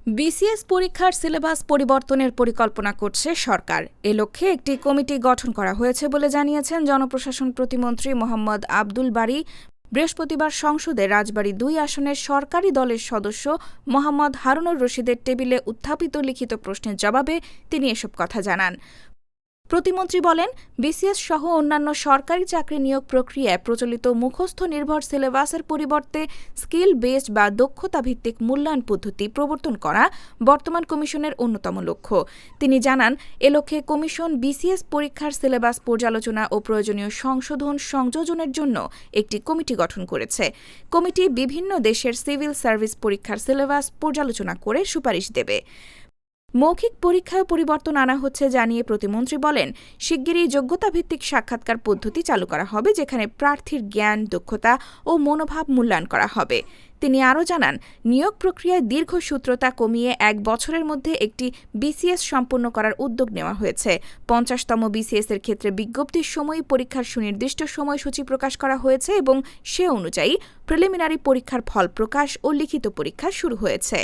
BCS পরীক্ষার syllabus পরিবর্তনের পরিকল্পনা করছে সরকার। এ লক্ষ্যে একটি কমিটি গঠন করা হয়েছে বলে জানিয়েছেন জনপ্রশাসন প্রতিমন্ত্রী মোহাম্মদ আবদুল বারী। বৃহস্পতিবার সংসদে রাজবাড়ী ২ আসনের সরকারি দলের সদস্য মোহাম্মদ হারুনুর রশিদের টেবিলে উত্থাপিত লিখিত প্রশ্নের জবাবে তিনি এসব কথা জানান। প্রতিমন্ত্রী বলেন, বিসিএস সহ অন্যান্য সরকারি চাকরি নিয়োগ প্রক্রিয়ায় প্রচলিত মুখস্থ নির্ভর সিলেবাসের পরিবর্তে স্কিল বেসড বা দক্ষতা ভিত্তিক মূল্যায়ন পদ্ধতি প্রবর্তন করা বর্তমান কমিশনের অন্যতম লক্ষ্য। তিনি জানান, এ লক্ষ্যে কমিশন বিসিএস পরীক্ষার সিলেবাস পর্যালোচনা ও প্রয়োজনীয় সংশোধন সংযোজনের জন্য একটি কমিটি গঠন করেছে। কমিটি বিভিন্ন দেশের সিভিল সার্ভিস পরীক্ষার সিলেবাস পর্যালোচনা করে সুপারিশ দেবে। মৌখিক পরীক্ষায় পরিবর্তন আনা হচ্ছে জানিয়ে প্রতিমন্ত্রী বলেন, শিগগিরই যোগ্যতাভিত্তিক সাক্ষাৎকার পদ্ধতি চালু করা হবে, যেখানে প্রার্থীর জ্ঞান, দক্ষতা ও মনোভাব মূল্যায়ন করা হবে। তিনি আরও জানান, নিয়োগ প্রক্রিয়ায় দীর্ঘসূত্রতা কমিয়ে ১ বছরের মধ্যে একটি বিসিএস সম্পন্ন করার উদ্যোগ নেওয়া হয়েছে। ৫০তম বিসিএস এর ক্ষেত্রে বিজ্ঞপ্তির সময়ই পরীক্ষার সুনির্দিষ্ট সময়সূচি প্রকাশ করা হয়েছে এবং সে অনুযায়ী প্রিলিমিনারি পরীক্ষার ফল প্রকাশ ও লিখিত পরীক্ষা শুরু হয়েছে।